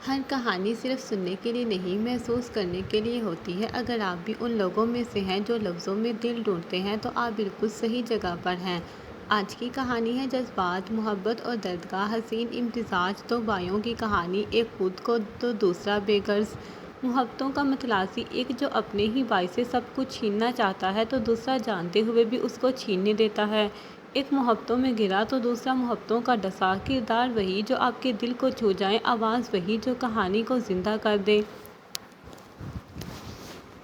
ہر کہانی صرف سننے کے لیے نہیں، محسوس کرنے کے لیے ہوتی ہے۔ اگر آپ بھی ان لوگوں میں سے ہیں جو لفظوں میں دل ڈھونڈتے ہیں تو آپ بالکل صحیح جگہ پر ہیں۔ آج کی کہانی ہے جذبات، محبت اور درد کا حسین امتزاج۔ دو بھائیوں کی کہانی، ایک خود کو تو دوسرا بے غرض محبتوں کا متلاشی۔ ایک جو اپنے ہی بھائی سے سب کچھ چھیننا چاہتا ہے تو دوسرا جانتے ہوئے بھی اس کو چھیننے دیتا ہے۔ ایک محبتوں میں گرا تو دوسرا محبتوں کا ڈسا۔ کردار وہی جو آپ کے دل کو چھو جائے، آواز وہی جو کہانی کو زندہ کر دے۔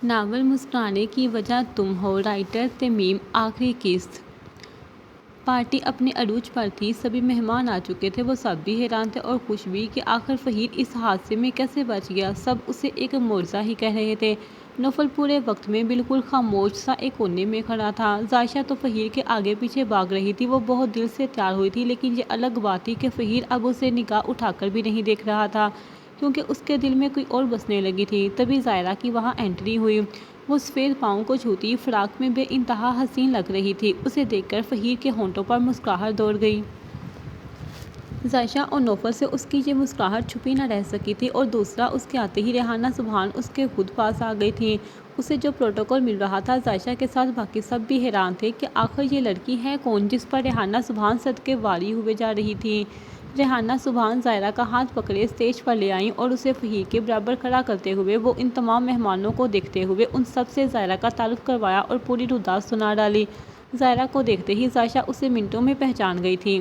ناول مسکرانے کی وجہ تم ہو، رائٹر تمیم۔ آخری قسط۔ پارٹی اپنے عروج پر تھی، سبھی مہمان آ چکے تھے۔ وہ سب بھی حیران تھے اور خوش بھی کہ آخر فہیر اس حادثے میں کیسے بچ گیا۔ سب اسے ایک معجزہ ہی کہہ رہے تھے۔ نوفل پورے وقت میں بالکل خاموش سا ایک کونے میں کھڑا تھا۔ عائشہ تو فہیر کے آگے پیچھے بھاگ رہی تھی۔ وہ بہت دل سے تیار ہوئی تھی، لیکن یہ الگ بات تھی کہ فہیر اب اسے نگاہ اٹھا کر بھی نہیں دیکھ رہا تھا، کیونکہ اس کے دل میں کوئی اور بسنے لگی تھی۔ تبھی زائرہ کی وہاں انٹری ہوئی۔ وہ سفید پاؤں کو چھوتی فراق میں بے انتہا حسین لگ رہی تھی۔ اسے دیکھ کر فہیر کے ہونٹوں پر مسکراہٹ دوڑ گئی۔ عائشہ اور نوفل سے اس کی یہ مسکراہٹ چھپی نہ رہ سکی تھی، اور دوسرا، اس کے آتے ہی ریحانہ سبحان اس کے خود پاس آ گئی تھیں۔ اسے جو پروٹوکول مل رہا تھا، عائشہ کے ساتھ باقی سب بھی حیران تھے کہ آخر یہ لڑکی ہے کون جس پر ریحانہ سبحان صدقے واری ہوئے جا رہی تھیں۔ ریحانہ سبحان زائرہ کا ہاتھ پکڑے اسٹیج پر لے آئیں اور اسے فہیر کے برابر کھڑا کرتے ہوئے وہ ان تمام مہمانوں کو دیکھتے ہوئے ان سب سے زائرہ کا تعارف کروایا اور پوری روداد سنا ڈالی۔ زائرہ کو دیکھتے ہی عائشہ اسے منٹوں میں پہچان گئی تھی۔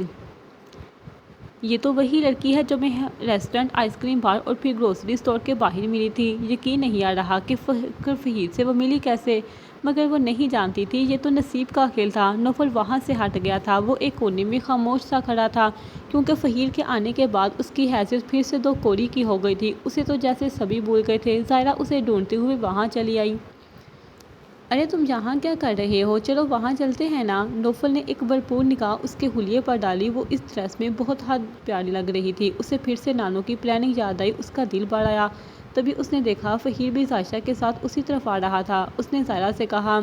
یہ تو وہی لڑکی ہے جو میں ریسٹورنٹ، آئس کریم بار اور پھر گروسری اسٹور کے باہر ملی تھی۔ یقین نہیں آ رہا کہ فہیر سے وہ ملی کیسے، مگر وہ نہیں جانتی تھی یہ تو نصیب کا کھیل تھا۔ نوفل وہاں سے ہٹ گیا تھا۔ وہ ایک کونے میں خاموش سا کھڑا تھا، کیونکہ فہیر کے آنے کے بعد اس کی حیثیت پھر سے دو کوری کی ہو گئی تھی۔ اسے تو جیسے سبھی بھول گئے تھے۔ زائرہ اسے ڈھونڈتے ہوئے وہاں چلی آئی۔ ارے تم یہاں کیا کر رہے ہو؟ چلو وہاں چلتے ہیں نا۔ نوفل نے ایک بھرپور نگاہ اس کے حلیے پر ڈالی۔ وہ اس ڈریس میں بہت حد پیاری لگ رہی تھی۔ اسے پھر سے نانوں کی پلاننگ یاد آئی۔ اس کا دل بڑھ آیا۔ تبھی اس نے دیکھا فہیر بھی عائشہ کے ساتھ اسی طرف آ رہا تھا۔ اس نے زائرہ سے کہا،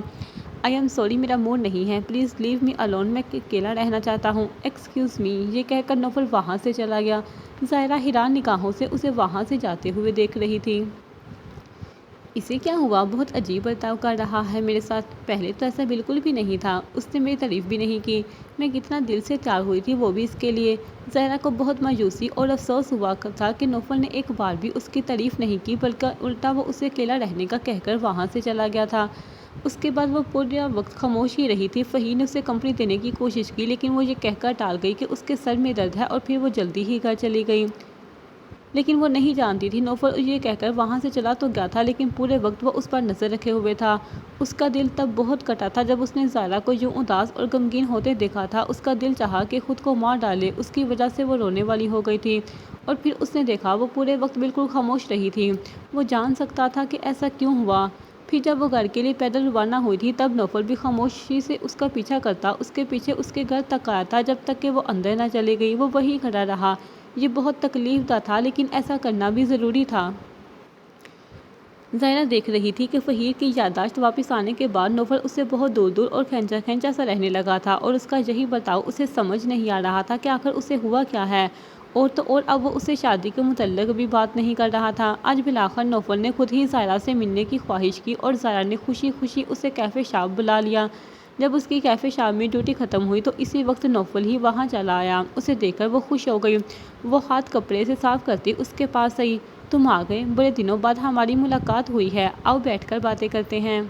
آئی ایم سوری، میرا موڈ نہیں ہے، پلیز لیو می الون، میں اکیلا رہنا چاہتا ہوں۔ ایکسکیوز می، یہ کہہ کر نوفل وہاں سے چلا گیا۔ زائرہ حیران نگاہوں سے اسے وہاں سے جاتے ہوئے دیکھ رہی تھی۔ اسے کیا ہوا؟ بہت عجیب برتاؤ کر رہا ہے میرے ساتھ۔ پہلے تو ایسا بالکل بھی نہیں تھا۔ اس نے میری تعریف بھی نہیں کی۔ میں کتنا دل سے تیار ہوئی تھی، وہ بھی اس کے لیے۔ زائرہ کو بہت مایوسی اور افسوس ہوا تھا کہ نوفل نے ایک بار بھی اس کی تعریف نہیں کی، بلکہ الٹا وہ اسے اکیلا رہنے کا کہہ کر وہاں سے چلا گیا تھا۔ اس کے بعد وہ پورا وقت خاموش ہی رہی تھی۔ فہیر نے اسے کمپنی دینے کی کوشش کی، لیکن وہ یہ کہہ کر ٹال گئی کہ اس کے سر میں درد ہے، اور پھر وہ جلدی ہی گھر چلی گئی۔ لیکن وہ نہیں جانتی تھی نوفل یہ کہہ کر وہاں سے چلا تو گیا تھا، لیکن پورے وقت وہ اس پر نظر رکھے ہوئے تھا۔ اس کا دل تب بہت کٹا تھا جب اس نے زائرہ کو یوں اداس اور غمگین ہوتے دیکھا تھا۔ اس کا دل چاہا کہ خود کو مار ڈالے۔ اس کی وجہ سے وہ رونے والی ہو گئی تھی، اور پھر اس نے دیکھا وہ پورے وقت بالکل خاموش رہی تھی۔ وہ جان سکتا تھا کہ ایسا کیوں ہوا۔ پھر جب وہ گھر کے لیے پیدل روانہ ہوئی تھی، تب نوفل بھی خاموشی سے اس کا پیچھا کرتا اس کے پیچھے اس کے گھر تک آیا تھا، جب تک کہ وہ اندر نہ چلی گئی۔ وہ وہیں کھڑا رہا۔ یہ بہت تکلیف دہ تھا، لیکن ایسا کرنا بھی ضروری تھا۔ زائرہ دیکھ رہی تھی کہ فہیر کی یادداشت واپس آنے کے بعد نوفل اس سے بہت دور دور اور کھینچا کھینچا سا رہنے لگا تھا، اور اس کا یہی برتاؤ اسے سمجھ نہیں آ رہا تھا کہ آخر اسے ہوا کیا ہے۔ اور تو اور اب وہ اسے شادی کے متعلق بھی بات نہیں کر رہا تھا۔ آج بالآخر نوفل نے خود ہی زائرہ سے ملنے کی خواہش کی، اور زائرہ نے خوشی خوشی اسے کیفے شاپ بلا لیا۔ جب اس کی کیفے شاپ میں ڈیوٹی ختم ہوئی تو اسی وقت نوفل ہی وہاں چلا آیا۔ اسے دیکھ کر وہ خوش ہو گئی۔ وہ ہاتھ کپڑے سے صاف کرتی اس کے پاس آئی۔ تم آ گئے، بڑے دنوں بعد ہماری ملاقات ہوئی ہے، آؤ بیٹھ کر باتیں کرتے ہیں۔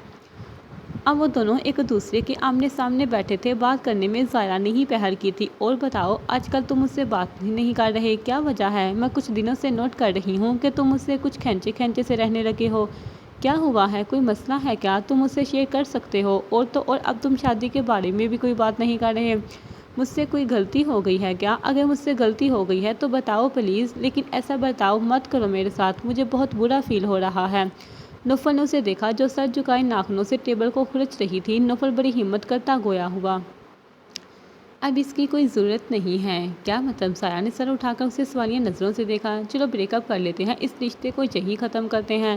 اب وہ دونوں ایک دوسرے کے آمنے سامنے بیٹھے تھے۔ بات کرنے میں زائرہ نے ہی پہل کی تھی۔ اور بتاؤ، آج کل تم مجھ سے بات نہیں کر رہے، کیا وجہ ہے؟ میں کچھ دنوں سے نوٹ کر رہی ہوں کہ تم مجھ سے کچھ کھینچے کھینچے سے رہنے لگے ہو۔ کیا ہوا ہے؟ کوئی مسئلہ ہے کیا؟ تم مجھ سے شیئر کر سکتے ہو۔ اور تو اور اب تم شادی کے بارے میں بھی کوئی بات نہیں کر رہے۔ مجھ سے کوئی غلطی ہو گئی ہے کیا؟ اگر مجھ سے غلطی ہو گئی ہے تو بتاؤ پلیز، لیکن ایسا برتاؤ مت کرو میرے ساتھ، مجھے بہت برا فیل ہو رہا ہے۔ نوفل نے اسے دیکھا جو سر جھکائے ناخنوں سے ٹیبل کو کھرچ رہی تھی۔ نوفل بڑی ہمت کرتا گویا ہوا، اب اس کی کوئی ضرورت نہیں ہے۔ کیا مطلب؟ زائرہ نے سر اٹھا کر اسے سوالیہ نظروں سے دیکھا۔ چلو بریک اپ کر لیتے ہیں، اس رشتے کو یہیں ختم کرتے ہیں۔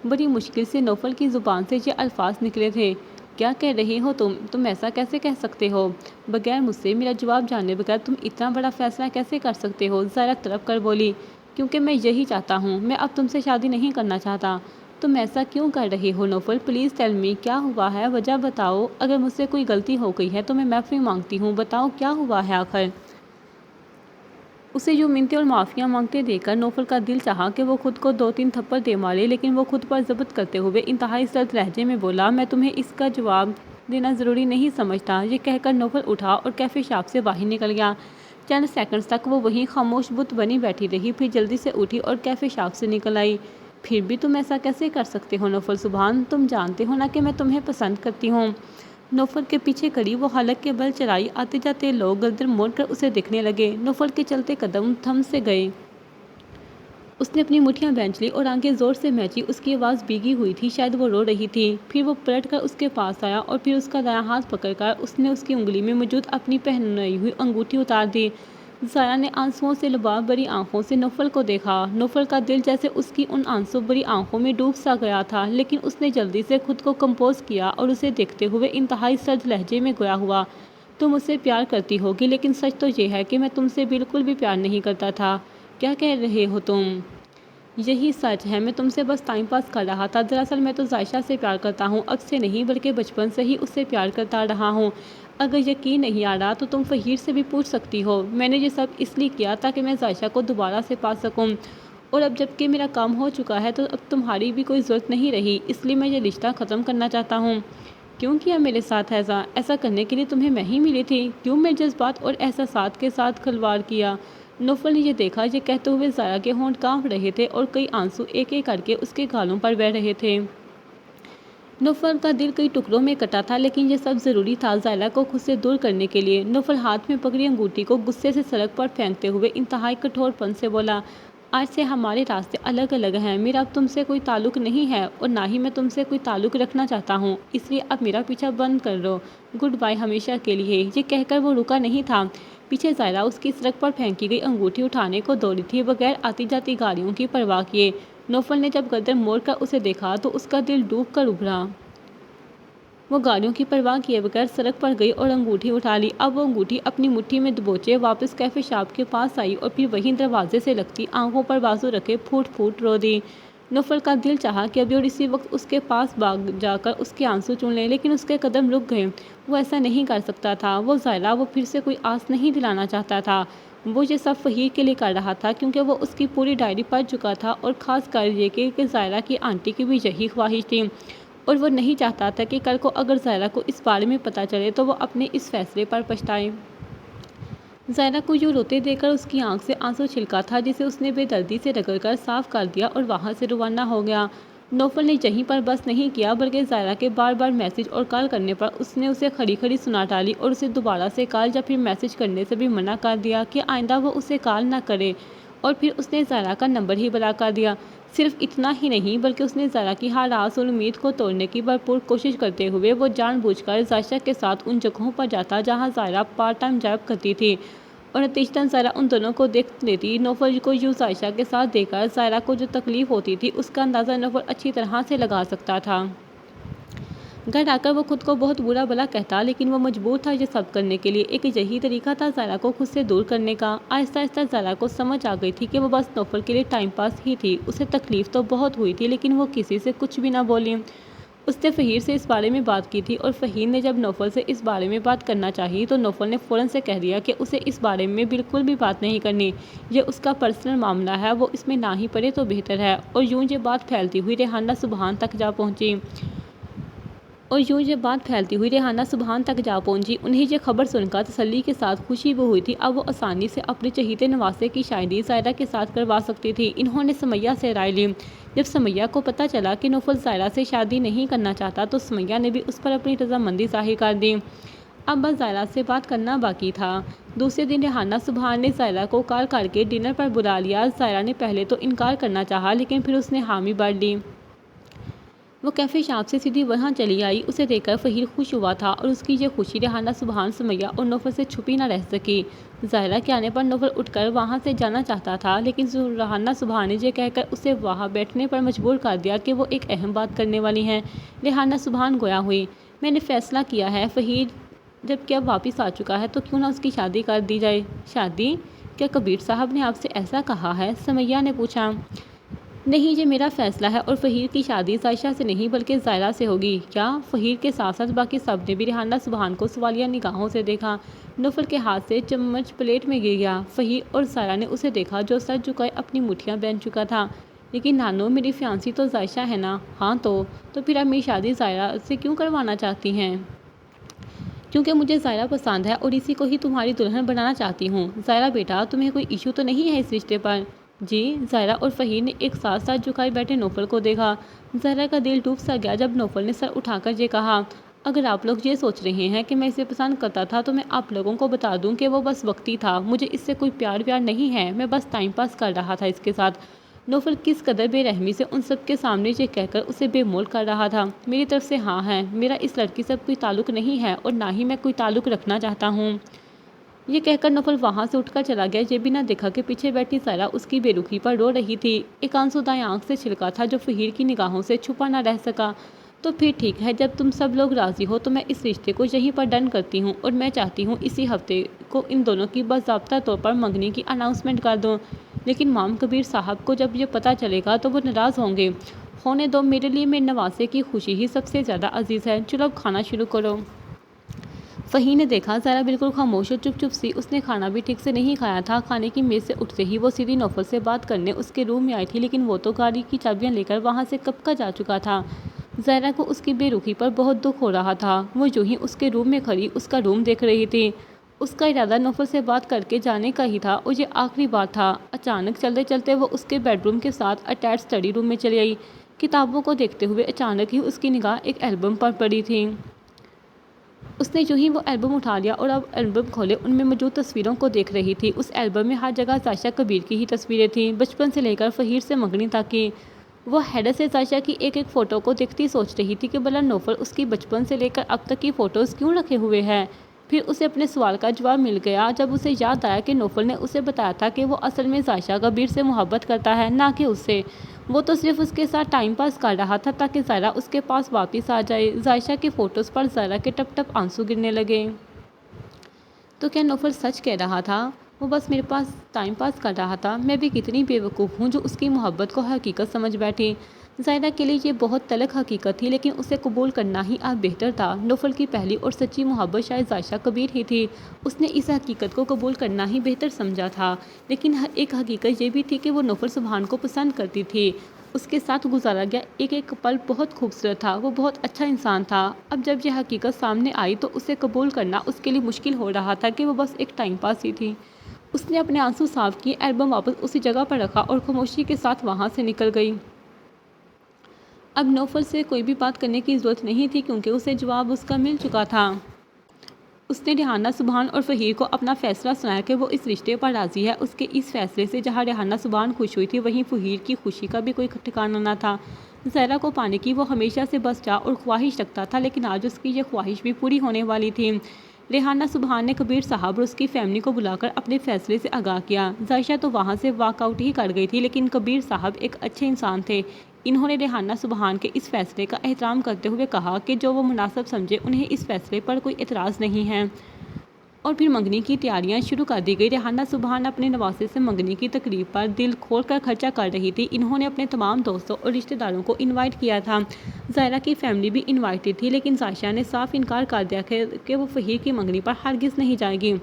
بڑی مشکل سے نوفل کی زبان سے یہ الفاظ نکلے تھے۔ کیا کہہ رہے ہو تم ایسا کیسے کہہ سکتے ہو؟ بغیر مجھ سے میرا جواب جانے بغیر تم اتنا بڑا فیصلہ کیسے کر سکتے ہو؟ زائرہ تڑپ کر بولی۔ کیونکہ میں یہی چاہتا ہوں، میں اب تم سے شادی نہیں کرنا چاہتا۔ تم ایسا کیوں کر رہے ہو نوفل؟ پلیز ٹیل می، کیا ہوا ہے؟ وجہ بتاؤ، اگر مجھ سے کوئی غلطی ہو گئی ہے تو میں معافی مانگتی ہوں، بتاؤ کیا ہوا ہے آخر؟ اسے یوں منتیں اور معافیاں مانگتے دیکھ کر نوفل کا دل چاہا کہ وہ خود کو 2-3 تھپڑ دے مارے، لیکن وہ خود پر ضبط کرتے ہوئے انتہائی سرد لہجے میں بولا، میں تمہیں اس کا جواب دینا ضروری نہیں سمجھتا۔ یہ کہہ کر نوفل اٹھا اور کیفے شاپ سے باہر نکل گیا۔ چند سیکنڈز تک وہ وہیں خاموش بت بنی بیٹھی رہی، پھر جلدی سے اٹھی اور کیفے شاپ سے نکل آئی۔ پھر بھی تم ایسا کیسے کر سکتے ہو نوفل سبحان، تم جانتے ہو نا کہ میں تمہیں پسند کرتی ہوں۔ نوفل کے پیچھے کھڑی وہ حلق کے بل چلائی آتے جاتے لوگ گردن موڑ کر اسے دیکھنے لگے۔ نوفل کے چلتے قدم تھم سے گئے۔ اس نے اپنی مٹھیاں بھینچ لی اور آنکھیں زور سے مینچی، اس کی آواز بھیگی ہوئی تھی، شاید وہ رو رہی تھی۔ پھر وہ پلٹ کر اس کے پاس آیا اور پھر اس کا دایاں ہاتھ پکڑ کر اس نے اس کی انگلی میں موجود اپنی پہنائی ہوئی انگوٹھی اتار دی۔ زائرہ نے آنسوؤں سے لباب بھری آنکھوں سے نوفل کو دیکھا۔ نوفل کا دل جیسے اس کی ان آنسو بھری آنکھوں میں ڈوب سا گیا تھا، لیکن اس نے جلدی سے خود کو کمپوز کیا اور اسے دیکھتے ہوئے انتہائی سرد لہجے میں گویا ہوا، تم مجھ سے پیار کرتی ہوگی، لیکن سچ تو یہ ہے کہ میں تم سے بالکل بھی پیار نہیں کرتا تھا۔ کیا کہہ رہے ہو تم؟ یہی سچ ہے، میں تم سے بس ٹائم پاس کر رہا تھا۔ دراصل میں تو عائشہ سے پیار کرتا ہوں، اب سے نہیں بلکہ بچپن سے ہی اس سے پیار کرتا رہا ہوں۔ اگر یقین نہیں آ رہا تو تم فہیر سے بھی پوچھ سکتی ہو۔ میں نے یہ سب اس لیے کیا تاکہ میں عائشہ کو دوبارہ سے پا سکوں، اور اب جب کہ میرا کام ہو چکا ہے تو اب تمہاری بھی کوئی ضرورت نہیں رہی، اس لیے میں یہ رشتہ ختم کرنا چاہتا ہوں۔ کیوں کیا میرے ساتھ ایسا کرنے کے لیے تمہیں میں ہی ملی تھی؟ کیوں میرے جذبات اور احساسات کے ساتھ کھلواڑ کیا؟ نوفل نے یہ دیکھا، یہ کہتے ہوئے زائرہ کے ہونٹ کانپ رہے تھے اور کئی آنسو ایک ایک کر کے اس کے گالوں پر بہہ رہے تھے۔ نوفل کا دل کئی ٹکڑوں میں کٹا تھا، لیکن یہ سب ضروری تھا زائرہ کو خود سے دور کرنے کے لیے۔ نوفل ہاتھ میں پکڑی انگوٹھی کو غصے سے سڑک پر پھینکتے ہوئے انتہائی کٹھور پن سے بولا، آج سے ہمارے راستے الگ الگ ہیں، میرا اب تم سے کوئی تعلق نہیں ہے اور نہ ہی میں تم سے کوئی تعلق رکھنا چاہتا ہوں، اس لیے اب میرا پیچھا بند کر دو، گڈ بائی ہمیشہ کے لیے۔ یہ کہہ کر وہ رکا نہیں تھا، پیچھے زائرہ اس کی سڑک پر پھینکی گئی انگوٹھی اٹھانے کو دوڑی تھی، بغیر آتی جاتی گاڑیوں کی پرواہ کیے۔ نوفل نے جب گردن موڑ کر اسے دیکھا تو اس کا دل ڈوب کر ابھرا۔ وہ گاڑیوں کی پرواہ کیے بغیر سڑک پر گئی اور انگوٹھی اٹھا لی۔ اب وہ انگوٹھی اپنی مٹھی میں دبوچے واپس کیفے شاپ کے پاس آئی اور پھر وہیں دروازے سے لگتی آنکھوں پر بازو رکھے پھوٹ پھوٹ رو دی۔ نوفل کا دل چاہا کہ ابھی اور اسی وقت اس کے پاس بھاگ جا کر اس کے آنسو چون لے، لیکن اس کے قدم رک گئے۔ وہ ایسا نہیں کر سکتا تھا، وہ زائرہ وہ پھر سے کوئی آس نہیں دلانا چاہتا تھا۔ وہ یہ سب فہیر کے لیے کر رہا تھا کیونکہ وہ اس کی پوری ڈائری پڑھ چکا تھا، اور خاص کر یہ کہ زائرہ کی آنٹی کی بھی یہی خواہش تھی، اور وہ نہیں چاہتا تھا کہ کل کو اگر زائرہ کو اس بارے میں پتہ چلے تو وہ اپنے اس فیصلے پر پچھتائے۔ زائرہ کو یوں روتے دیکھ کر اس کی آنکھ سے آنسو چھلکا تھا، جسے اس نے بے دردی سے رگڑ کر صاف کر دیا اور وہاں سے روانہ ہو گیا۔ نوفل نے یہیں پر بس نہیں کیا، بلکہ زائرہ کے بار بار میسج اور کال کرنے پر اس نے اسے کھڑی کھڑی سنا ڈالی اور اسے دوبارہ سے کال یا پھر میسج کرنے سے بھی منع کر دیا کہ آئندہ وہ اسے کال نہ کرے، اور پھر اس نے زائرہ کا نمبر ہی بلاک کر دیا۔ صرف اتنا ہی نہیں بلکہ اس نے زائرہ کی ہر آس اور امید کو توڑنے کی بھرپور کوشش کرتے ہوئے وہ جان بوجھ کر عائشہ کے ساتھ ان جگہوں پر جاتا جہاں زائرہ پارٹ ٹائم جاب کرتی تھی، اور نتیجتاً زائرہ ان دونوں کو دیکھ لیتی۔ نوفل کو یوں عائشہ کے ساتھ دیکھ کر زائرہ کو جو تکلیف ہوتی تھی اس کا اندازہ نوفل اچھی طرح سے لگا سکتا تھا۔ گھر آ کر وہ خود کو بہت برا بھلا کہتا، لیکن وہ مجبور تھا یہ سب کرنے کے لیے، ایک یہی طریقہ تھا زائرہ کو خود سے دور کرنے کا۔ آہستہ آہستہ زائرہ کو سمجھ آ گئی تھی کہ وہ بس نوفل کے لیے ٹائم پاس ہی تھی۔ اسے تکلیف تو بہت ہوئی تھی، لیکن وہ کسی سے کچھ بھی نہ بولی۔ اس نے فہیر سے اس بارے میں بات کی تھی، اور فہیر نے جب نوفل سے اس بارے میں بات کرنا چاہی تو نوفل نے فوراً سے کہہ دیا کہ اسے اس بارے میں بالکل بھی بات نہیں کرنی، یہ اس کا پرسنل معاملہ ہے، وہ اس میں نہ ہی پڑے تو بہتر ہے۔ اور یوں یہ بات پھیلتی ہوئی ریحانہ سبحان تک جا پہنچی۔ انہیں یہ خبر سن کر تسلی کے ساتھ خوشی بھی ہوئی تھی، اب وہ آسانی سے اپنے چہیتے نواسے کی شادی زائرہ کے ساتھ کروا سکتی تھی۔ انہوں نے سمیہ سے رائے لی۔ جب سمیہ کو پتہ چلا کہ نوفل زائرہ سے شادی نہیں کرنا چاہتا تو سمیہ نے بھی اس پر اپنی رضامندی ظاہر کر دی۔ اب بس زائرہ سے بات کرنا باقی تھا۔ دوسرے دن ریحانہ سبحان نے زائرہ کو کال کر کے ڈنر پر بلا لیا۔ زائرہ نے پہلے تو انکار کرنا چاہا، لیکن پھر اس نے حامی بھر لی۔ وہ کیفے شاپ سے سیدھی وہاں چلی آئی۔ اسے دیکھ کر فہیر خوش ہوا تھا، اور اس کی یہ خوشی ریحانہ سبحان، سمیہ اور نوفل سے چھپی نہ رہ سکی۔ زائرہ کے آنے پر نوفل اٹھ کر وہاں سے جانا چاہتا تھا، لیکن ریحانہ سبحان نے یہ کہہ کر اسے وہاں بیٹھنے پر مجبور کر دیا کہ وہ ایک اہم بات کرنے والی ہیں۔ ریحانہ سبحان گویا ہوئی، میں نے فیصلہ کیا ہے فہیر، جب کہ اب واپس آ چکا ہے تو کیوں نہ اس کی شادی کر دی جائے۔ شادی؟ کیا کبیر صاحب نے آپ سے ایسا کہا ہے؟ سمیہ نے پوچھا۔ نہیں، یہ میرا فیصلہ ہے اور فہیر کی شادی عائشہ سے نہیں بلکہ زائرہ سے ہوگی۔ کیا؟ فہیر کے ساتھ ساتھ باقی سب نے بھی ریحانہ سبحان کو سوالیہ نگاہوں سے دیکھا۔ نوفل کے ہاتھ سے چمچ پلیٹ میں گر گیا۔ فہیر اور زائرہ نے اسے دیکھا جو سر جھکائے اپنی مٹھیاں باندھ چکا تھا۔ لیکن نانو، میری فیانسی تو عائشہ ہے نا؟ ہاں تو پھر آپ میری شادی زائرہ سے کیوں کروانا چاہتی ہیں؟ کیونکہ مجھے زائرہ پسند ہے اور اسی کو ہی تمہاری دلہن بنانا چاہتی ہوں۔ زائرہ بیٹا، تمہیں کوئی ایشو تو نہیں ہے اس رشتے پر؟ جی۔ زائرہ اور فہیر نے ایک ساتھ ساتھ جھکائے بیٹھے نوفل کو دیکھا۔ زائرہ کا دل ڈوب سا گیا جب نوفل نے سر اٹھا کر یہ کہا، اگر آپ لوگ یہ سوچ رہے ہیں کہ میں اسے پسند کرتا تھا تو میں آپ لوگوں کو بتا دوں کہ وہ بس وقتی تھا۔ مجھے اس سے کوئی پیار نہیں ہے، میں بس ٹائم پاس کر رہا تھا اس کے ساتھ۔ نوفل کس قدر بے رحمی سے ان سب کے سامنے یہ کہہ کر اسے بے مول کر رہا تھا، میری طرف سے ہاں ہے، میرا اس لڑکی سے کوئی تعلق نہیں ہے اور نہ ہی میں کوئی تعلق رکھنا چاہتا ہوں۔ یہ کہہ کر نوفل وہاں سے اٹھ کر چلا گیا، یہ بھی نہ دیکھا کہ پیچھے بیٹھی زائرہ اس کی بے رخی پر رو رہی تھی۔ ایک آنسو دائیں آنکھ سے چھلکا تھا جو فہیر کی نگاہوں سے چھپا نہ رہ سکا۔ تو پھر ٹھیک ہے، جب تم سب لوگ راضی ہو تو میں اس رشتے کو یہیں پر ڈن کرتی ہوں اور میں چاہتی ہوں اسی ہفتے کو ان دونوں کی باضابطہ طور پر منگنی کی اناؤنسمنٹ کر دوں۔ لیکن مام، کبیر صاحب کو جب یہ پتہ چلے گا تو وہ ناراض ہوں گے۔ ہونے دو، میرے لیے میرے نواسے کی خوشی ہی سب سے زیادہ عزیز ہے۔ چلو اب کھانا شروع کرو۔ فہیر نے دیکھا زائرہ بالکل خاموش اور چپ چپ سی، اس نے کھانا بھی ٹھیک سے نہیں کھایا تھا۔ کھانے کی میز سے اٹھتے ہی وہ سیدھی نوفل سے بات کرنے اس کے روم میں آئی تھی، لیکن وہ تو گاڑی کی چابیاں لے کر وہاں سے کب کا جا چکا تھا۔ زائرہ کو اس کی بے رخی پر بہت دکھ ہو رہا تھا۔ وہ یوں ہی اس کے روم میں کھڑی اس کا روم دیکھ رہی تھی۔ اس کا ارادہ نوفل سے بات کر کے جانے کا ہی تھا اور یہ آخری بار تھا۔ اچانک چلتے چلتے وہ اس کے بیڈ روم کے ساتھ اٹیچ اسٹڈی روم میں چلی آئی۔ کتابوں کو دیکھتے ہوئے اچانک ہی اس کی نگاہ ایک البم پر پڑی تھی۔ اس نے جو ہی وہ البم اٹھا لیا اور اب البم کھولے ان میں موجود تصویروں کو دیکھ رہی تھی۔ اس البم میں ہر جگہ عائشہ کبیر کی ہی تصویریں تھیں، بچپن سے لے کر فہیر سے منگنی تک کی۔ وہ حیرت سے عائشہ کی ایک ایک فوٹو کو دیکھتی سوچ رہی تھی کہ بھلا نوفل اس کی بچپن سے لے کر اب تک کی فوٹوز کیوں رکھے ہوئے ہے۔ پھر اسے اپنے سوال کا جواب مل گیا جب اسے یاد آیا کہ نوفل نے اسے بتایا تھا کہ وہ اصل میں عائشہ کبیر سے محبت کرتا ہے، نہ کہ اس سے۔ وہ تو صرف اس کے ساتھ ٹائم پاس کر رہا تھا تاکہ زائرہ اس کے پاس واپس آ جائے۔ عائشہ کی فوٹوز پر زائرہ کے ٹپ ٹپ آنسو گرنے لگے۔ تو کیا نوفل سچ کہہ رہا تھا؟ وہ بس میرے پاس ٹائم پاس کر رہا تھا؟ میں بھی کتنی بے وقوف ہوں جو اس کی محبت کو حقیقت سمجھ بیٹھی۔ زائرہ کے لیے یہ بہت تلخ حقیقت تھی، لیکن اسے قبول کرنا ہی اب بہتر تھا۔ نوفل کی پہلی اور سچی محبت شاید عائشہ کبیر ہی تھی۔ اس نے اس حقیقت کو قبول کرنا ہی بہتر سمجھا تھا، لیکن ایک حقیقت یہ بھی تھی کہ وہ نوفل سبحان کو پسند کرتی تھی۔ اس کے ساتھ گزارا گیا ایک ایک پل بہت خوبصورت تھا، وہ بہت اچھا انسان تھا۔ اب جب یہ حقیقت سامنے آئی تو اسے قبول کرنا اس کے لیے مشکل ہو رہا تھا کہ وہ بس ایک ٹائم پاس ہی تھی۔ اس نے اپنے آنسو صاف کیے، البم واپس اسی جگہ پر رکھا اور خاموشی کے ساتھ وہاں سے نکل گئی۔ اب نوفل سے کوئی بھی بات کرنے کی ضرورت نہیں تھی کیونکہ اسے جواب اس کا مل چکا تھا۔ اس نے ریحانہ سبحان اور فہیر کو اپنا فیصلہ سنایا کہ وہ اس رشتے پر راضی ہے۔ اس کے اس فیصلے سے جہاں ریحانہ سبحان خوش ہوئی تھی وہیں فہیر کی خوشی کا بھی کوئی ٹھکانہ نہ تھا۔ زائرہ کو پانے کی وہ ہمیشہ سے بس چاہ اور خواہش رکھتا تھا، لیکن آج اس کی یہ خواہش بھی پوری ہونے والی تھی۔ ریحانہ سبحان نے کبیر صاحب اور اس کی فیملی کو بلا کر اپنے فیصلے سے آگاہ کیا۔ عائشہ تو وہاں سے واک آؤٹ ہی کر گئی تھی، لیکن کبیر صاحب ایک اچھے انسان تھے۔ انہوں نے ریحانہ سبحان کے اس فیصلے کا احترام کرتے ہوئے کہا کہ جو وہ مناسب سمجھے، انہیں اس فیصلے پر کوئی اعتراض نہیں ہے۔ اور پھر منگنی کی تیاریاں شروع کر دی گئی۔ ریحانہ سبحان اپنے نواسے سے منگنی کی تقریب پر دل کھول کر خرچہ کر رہی تھی۔ انہوں نے اپنے تمام دوستوں اور رشتہ داروں کو انوائٹ کیا تھا۔ زائرہ کی فیملی بھی انوائٹڈ تھی، لیکن عائشہ نے صاف انکار کر دیا کہ وہ فہیر کی منگنی پر ہرگز نہیں جائے گی۔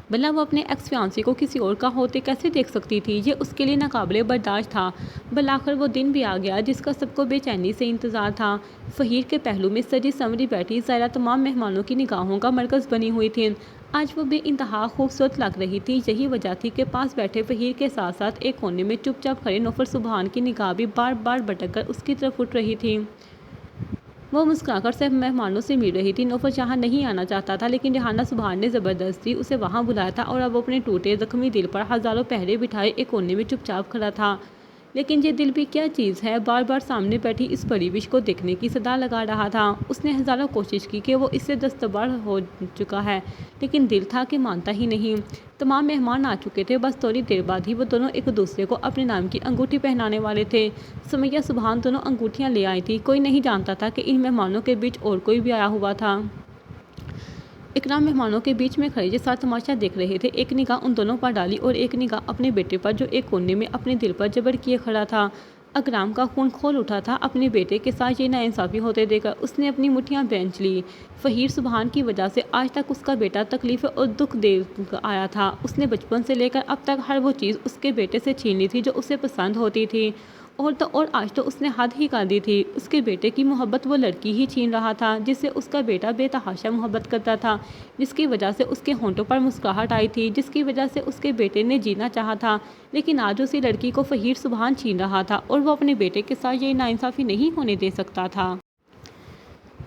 بھلا وہ اپنے ایکس فیانسی کو کسی اور کا ہوتے کیسے دیکھ سکتی تھی؟ یہ اس کے لیے ناقابل برداشت تھا۔ بالآخر وہ دن بھی آ گیا جس کا سب کو بے چینی سے انتظار تھا۔ فہیر کے پہلو میں سجی سنوری بیٹھی زائرہ تمام مہمانوں کی نگاہوں کا مرکز بنی ہوئی تھی۔ آج وہ بے انتہا خوبصورت لگ رہی تھی۔ یہی وجہ تھی کہ پاس بیٹھے فہیر کے ساتھ ساتھ ایک کونے میں چپ چاپ کھڑے نوفل سبحان کی نگاہ بھی بار بار بھٹک کر اس کی طرف اٹھ رہی تھی۔ وہ مسکرا کر سب مہمانوں سے مل رہی تھی۔ نوفل یہاں نہیں آنا چاہتا تھا، لیکن ریحانہ سبحان نے زبردستی اسے وہاں بلایا تھا اور اب وہ اپنے ٹوٹے زخمی دل پر ہزاروں پہرے بٹھائے ایک کونے میں چپ چاپ کھڑا تھا۔ لیکن یہ دل بھی کیا چیز ہے، بار بار سامنے بیٹھی اس پری وش کو دیکھنے کی صدا لگا رہا تھا۔ اس نے ہزاروں کوشش کی کہ وہ اس سے دستبر ہو چکا ہے، لیکن دل تھا کہ مانتا ہی نہیں۔ تمام مہمان آ چکے تھے، بس تھوڑی دیر بعد ہی وہ دونوں ایک دوسرے کو اپنے نام کی انگوٹھی پہنانے والے تھے۔ سمیہ سبحان دونوں انگوٹھیاں لے آئی تھی۔ کوئی نہیں جانتا تھا کہ ان مہمانوں کے بیچ اور کوئی بھی آیا ہوا تھا۔ اکرام مہمانوں کے بیچ میں کھڑے جیسا تماشا دیکھ رہے تھے، ایک نگاہ ان دونوں پر ڈالی اور ایک نگاہ اپنے بیٹے پر جو ایک کونے میں اپنے دل پر جبر کیے کھڑا تھا۔ اکرام کا خون کھول اٹھا تھا اپنے بیٹے کے ساتھ یہ ناانصافی ہوتے دیکھ کر۔ اس نے اپنی مٹھیاں بھینچ لی۔ فہیر سبحان کی وجہ سے آج تک اس کا بیٹا تکلیفیں اور دکھ دے آیا تھا۔ اس نے بچپن سے لے کر اب تک ہر وہ چیز اس کے بیٹے سے چھین لی تھی جو اسے پسند ہوتی تھی، اور تو اور آج تو اس نے حد ہی کر دی تھی۔ اس کے بیٹے کی محبت وہ لڑکی ہی چھین رہا تھا جس سے اس کا بیٹا بے تحاشا محبت کرتا تھا، جس کی وجہ سے اس کے ہونٹوں پر مسکراہٹ آئی تھی، جس کی وجہ سے اس کے بیٹے نے جینا چاہا تھا، لیکن آج اسی لڑکی کو فہیر سبحان چھین رہا تھا اور وہ اپنے بیٹے کے ساتھ یہ ناانصافی نہیں ہونے دے سکتا تھا۔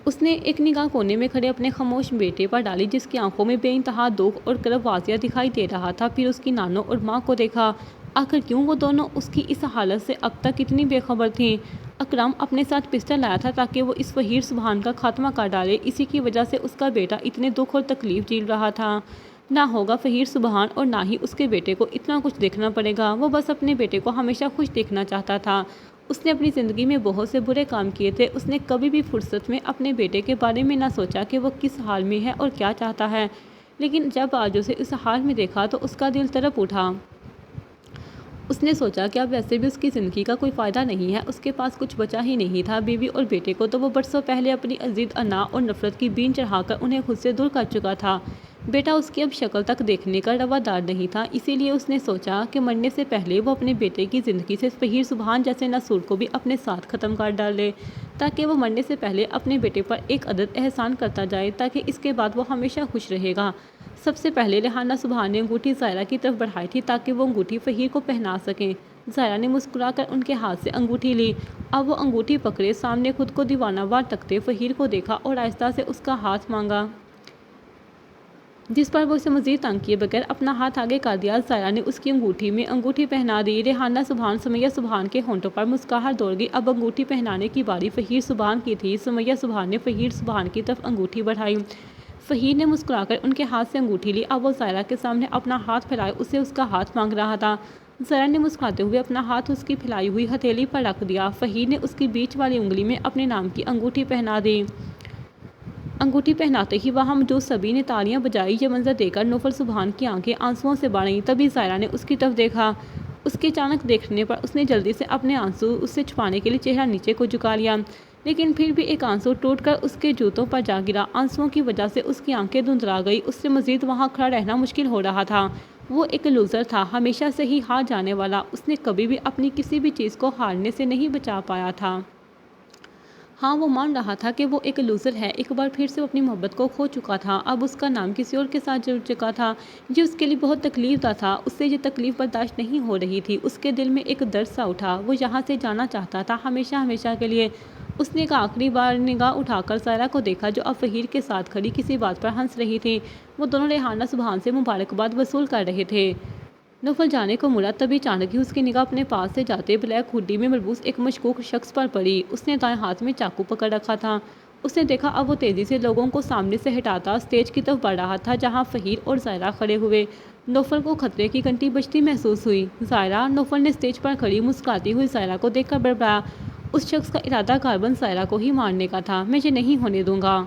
اس نے ایک نگاہ کونے میں کھڑے اپنے خاموش بیٹے پر ڈالی جس کی آنکھوں میں بے انتہا دکھ اور کرب واضح دکھائی دے رہا تھا، پھر اس کی نانوں اور ماں کو دیکھا۔ آخر کیوں وہ دونوں اس کی اس حالت سے اب تک اتنی بے خبر تھیں؟ اکرام اپنے ساتھ پسٹل لایا تھا تاکہ وہ اس فہیر سبحان کا خاتمہ کر ڈالے، اسی کی وجہ سے اس کا بیٹا اتنے دکھ اور تکلیف جھیل رہا تھا۔ نہ ہوگا فہیر سبحان اور نہ ہی اس کے بیٹے کو اتنا کچھ دیکھنا پڑے گا، وہ بس اپنے بیٹے کو ہمیشہ خوش دیکھنا چاہتا تھا۔ اس نے اپنی زندگی میں بہت سے برے کام کیے تھے، اس نے کبھی بھی فرصت میں اپنے بیٹے کے بارے میں نہ سوچا کہ وہ کس حال میں ہے اور کیا چاہتا ہے، لیکن جب آج اسے اس حال میں دیکھا تو اس کا دل تڑپ اٹھا۔ اس نے سوچا کہ اب ویسے بھی اس کی زندگی کا کوئی فائدہ نہیں ہے، اس کے پاس کچھ بچا ہی نہیں تھا۔ بیوی اور بیٹے کو تو وہ برسوں پہلے اپنی ضد، انا اور نفرت کی بین چڑھا کر انہیں خود سے دور کر چکا تھا۔ بیٹا اس کی اب شکل تک دیکھنے کا روادار نہیں تھا، اسی لیے اس نے سوچا کہ مرنے سے پہلے وہ اپنے بیٹے کی زندگی سے فہیر سبحان جیسے ناسور کو بھی اپنے ساتھ ختم کر ڈالے، تاکہ وہ مرنے سے پہلے اپنے بیٹے پر ایک عدد احسان کرتا جائے، تاکہ اس کے بعد وہ ہمیشہ خوش رہے گا۔ سب سے پہلے ریحانہ سبحان نے انگوٹھی زائرہ کی طرف بڑھائی تھی تاکہ وہ انگوٹھی فہیر کو پہنا سکیں۔ زائرہ نے مسکرا کر ان کے ہاتھ سے انگوٹھی لی۔ اب وہ انگوٹھی پکڑے سامنے خود کو دیوانہ وار تکتے فہیر کو دیکھا اور آہستہ سے اس کا ہاتھ مانگا، جس پر وہ اسے مزید تنگ کیے بغیر اپنا ہاتھ آگے کر دیا۔ زائرہ نے اس کی انگوٹھی میں انگوٹھی پہنا دی۔ ریحانہ سبحان سمیہ سبحان کے ہونٹوں پر مسکراہٹ دوڑ گئی۔ اب انگوٹھی پہنانے کی باری فہیر سبحان کی تھی۔ سمیہ سبحان نے فہیر سبحان کی طرف انگوٹھی بڑھائی۔ فہیر نے مسکرا کر ان کے ہاتھ سے انگوٹھی لی۔ اب وہ زائرہ کے سامنے اپنا ہاتھ پھیلائے اسے اس کا ہاتھ مانگ رہا تھا۔ زائرہ نے مسکراتے ہوئے اپنا ہاتھ اس کی پھیلائی ہوئی ہتھیلی پر رکھ دیا۔ فہیر نے اس کی بیچ والی انگلی میں اپنے نام کی انگوٹھی پہنا دی۔ انگوٹھی پہناتے ہی وہاں موجود سبھی نے تالیاں بجائی۔ یہ منظر دیکھ کر نوفل سبحان کی آنکھیں آنسوؤں سے بھر آئیں۔ تبھی زائرہ نے اس کی طرف دیکھا۔ اس کے اچانک دیکھنے پر اس نے جلدی سے اپنے آنسو اس سے چھپانے کے لیے چہرہ نیچے کو جھکا لیا، لیکن پھر بھی ایک آنسو ٹوٹ کر اس کے جوتوں پر جا گرا۔ آنسوؤں کی وجہ سے اس کی آنکھیں دھندلا گئی، اس سے مزید وہاں کھڑا رہنا مشکل ہو رہا تھا۔ وہ ایک لوزر تھا، ہمیشہ سے ہی ہار جانے والا۔ اس نے کبھی بھی اپنی کسی بھی چیز کو ہارنے سے نہیں بچا پایا تھا۔ ہاں، وہ مان رہا تھا کہ وہ ایک لوزر ہے، ایک بار پھر سے وہ اپنی محبت کو کھو چکا تھا، اب اس کا نام کسی اور کے ساتھ جڑ چکا تھا۔ یہ اس کے لیے بہت تکلیف دہ تھا، اس سے یہ تکلیف برداشت نہیں ہو رہی تھی۔ اس کے دل میں ایک درد سا اٹھا، وہ یہاں سے جانا چاہتا تھا ہمیشہ ہمیشہ کے لیے۔ اس نے ایک آخری بار نگاہ اٹھا کر زائرہ کو دیکھا جو اب فہیر کے ساتھ کھڑی کسی بات پر ہنس رہی تھی۔ وہ دونوں ریحانہ سبحان سے مبارکباد وصول کر رہے تھے۔ نوفل جانے کو مڑا، تبھی اچانک ہی اس کی نگاہ اپنے پاس سے جاتے بلیک ہوڈی میں ملبوس ایک مشکوک شخص پر پڑی۔ اس نے دائیں ہاتھ میں چاقو پکڑ رکھا تھا۔ اس نے دیکھا اب وہ تیزی سے لوگوں کو سامنے سے ہٹاتا اسٹیج کی طرف بڑھ رہا تھا جہاں فہیر اور زائرہ کھڑے ہوئے۔ نوفل کو خطرے کی گھنٹی بجتی محسوس ہوئی۔ زائرہ! نوفل نے اسٹیج پر کھڑی مسکراتی ہوئی زائرہ کو دیکھ کر بڑبڑایا۔ اس شخص کا ارادہ کاربن زائرہ کو ہی مارنے کا تھا، میں یہ نہیں ہونے دوں گا۔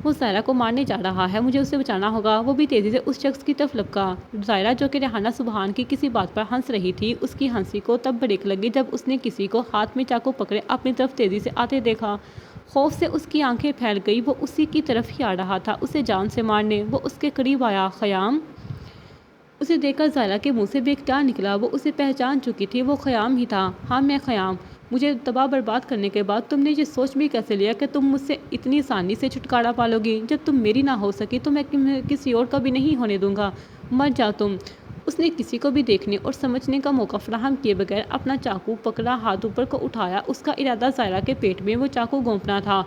وہ زائرہ کو مارنے جا رہا ہے، مجھے اسے بچانا ہوگا۔ وہ بھی تیزی سے اس شخص کی طرف لپکا۔ زائرہ جو کہ ریحانہ سبحان کی کسی بات پر ہنس رہی تھی، اس کی ہنسی کو تب بریک لگی جب اس نے کسی کو ہاتھ میں چاقو پکڑے اپنی طرف تیزی سے آتے دیکھا۔ خوف سے اس کی آنکھیں پھیل گئی، وہ اسی کی طرف ہی آ رہا تھا اسے جان سے مارنے۔ وہ اس کے قریب آیا۔ خیام! اسے دیکھ کر زائرہ کے منہ سے بے اختیار نکلا، وہ اسے پہچان چکی تھی، وہ خیام ہی تھا۔ ہاں، میں خیام۔ مجھے تباہ برباد کرنے کے بعد تم نے یہ سوچ بھی کیسے لیا کہ تم مجھ سے اتنی آسانی سے چھٹکارا پالو گی؟ جب تم میری نہ ہو سکی تو میں کسی اور کا بھی نہیں ہونے دوں گا، مر جاؤ تم۔ اس نے کسی کو بھی دیکھنے اور سمجھنے کا موقع فراہم کیے بغیر اپنا چاقو پکڑا، ہاتھ اوپر کو اٹھایا۔ اس کا ارادہ زائرہ کے پیٹ میں وہ چاقو گھونپنا تھا۔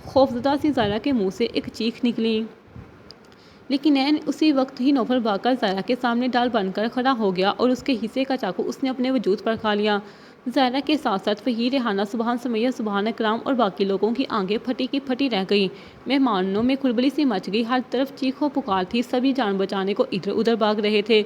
خوفزدہ سی زائرہ کے منہ سے ایک چیخ نکلی، لیکن عین اسی وقت ہی نوفل بھاگ کر زائرہ کے سامنے ڈال بن کر کھڑا ہو گیا اور اس کے حصے کا چاقو اس نے اپنے وجود پر کھا لیا۔ زائرہ کے ساتھ ساتھ فہیر، ریحانہ سبحان، سمیہ سبحان، اکرام اور باقی لوگوں کی آنکھیں پھٹی کی پھٹی رہ گئیں۔ مہمانوں میں کھلبلی سی مچ گئی، ہر طرف چیخ و پکار تھی، سبھی جان بچانے کو ادھر ادھر بھاگ رہے تھے۔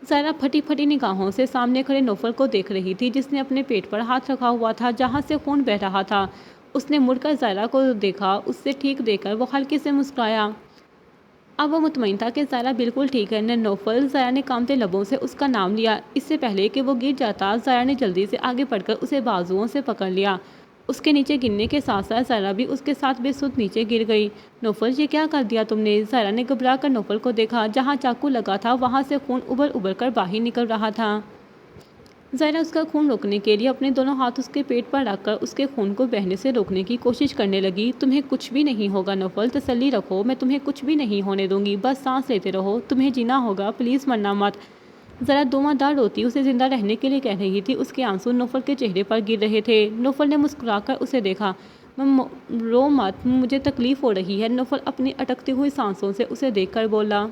زائرہ پھٹی پھٹی نگاہوں سے سامنے کھڑے نوفل کو دیکھ رہی تھی جس نے اپنے پیٹ پر ہاتھ رکھا ہوا تھا جہاں سے خون بہہ رہا تھا۔ اس نے مڑ کر زائرہ کو دیکھا، اس سے ٹھیک دیکھ کر وہ ہلکے سے مسکرایا۔ اب وہ مطمئن تھا کہ زائرہ بالکل ٹھیک ہے۔ نوفل، زائرہ نے کانپتے لبوں سے اس کا نام لیا۔ اس سے پہلے کہ وہ گر جاتا، زائرہ نے جلدی سے آگے بڑھ کر اسے بازوؤں سے پکڑ لیا۔ اس کے نیچے گرنے کے ساتھ ساتھ زائرہ بھی اس کے ساتھ بے سود نیچے گر گئی۔ نوفل، یہ کیا کر دیا تم نے؟ زائرہ نے گھبرا کر نوفل کو دیکھا۔ جہاں چاقو لگا تھا وہاں سے خون ابل ابل کر باہر نکل رہا تھا۔ زائرہ اس کا خون روکنے کے لیے اپنے دونوں ہاتھ اس کے پیٹ پر رکھ کر اس کے خون کو بہنے سے روکنے کی کوشش کرنے لگی۔ تمہیں کچھ بھی نہیں ہوگا نوفل، تسلی رکھو، میں تمہیں کچھ بھی نہیں ہونے دوں گی، بس سانس لیتے رہو، تمہیں جینا ہوگا، پلیز مرنا مت۔ زائرہ دواں دار روتی اسے زندہ رہنے کے لیے کہہ رہی تھی۔ اس کے آنسو نوفل کے چہرے پر گر رہے تھے۔ نوفل نے مسکرا کر اسے دیکھا۔ رو مت، مجھے تکلیف ہو رہی ہے، نوفل اپنی اٹکتی ہوئی سانسوں سے اسے دیکھ کر بولا۔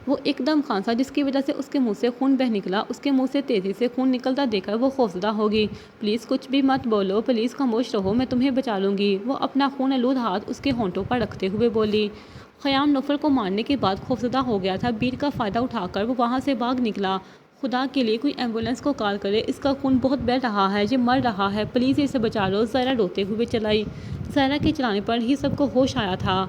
وہ ایک دم کھانسا جس کی وجہ سے اس کے منہ سے خون بہہ نکلا۔ اس کے منہ سے تیزی سے خون نکلتا دیکھ کر وہ خوفزدہ ہوگی۔ پلیز کچھ بھی مت بولو، پلیز خاموش رہو، میں تمہیں بچا لوں گی، وہ اپنا خون آلود ہاتھ اس کے ہونٹوں پر رکھتے ہوئے بولی۔ خیام نوفل کو مارنے کے بعد خوفزدہ ہو گیا تھا۔ بیر کا فائدہ اٹھا کر وہ وہاں سے بھاگ نکلا۔ خدا کے لیے کوئی ایمبولینس کو کال کرے، اس کا خون بہت بہہ رہا ہے، یہ مر رہا ہے، پلیز اسے بچا لو، زائرہ روتے ہوئے چلائی۔ زائرہ کے چلانے پر ہی سب کو ہوش آیا تھا۔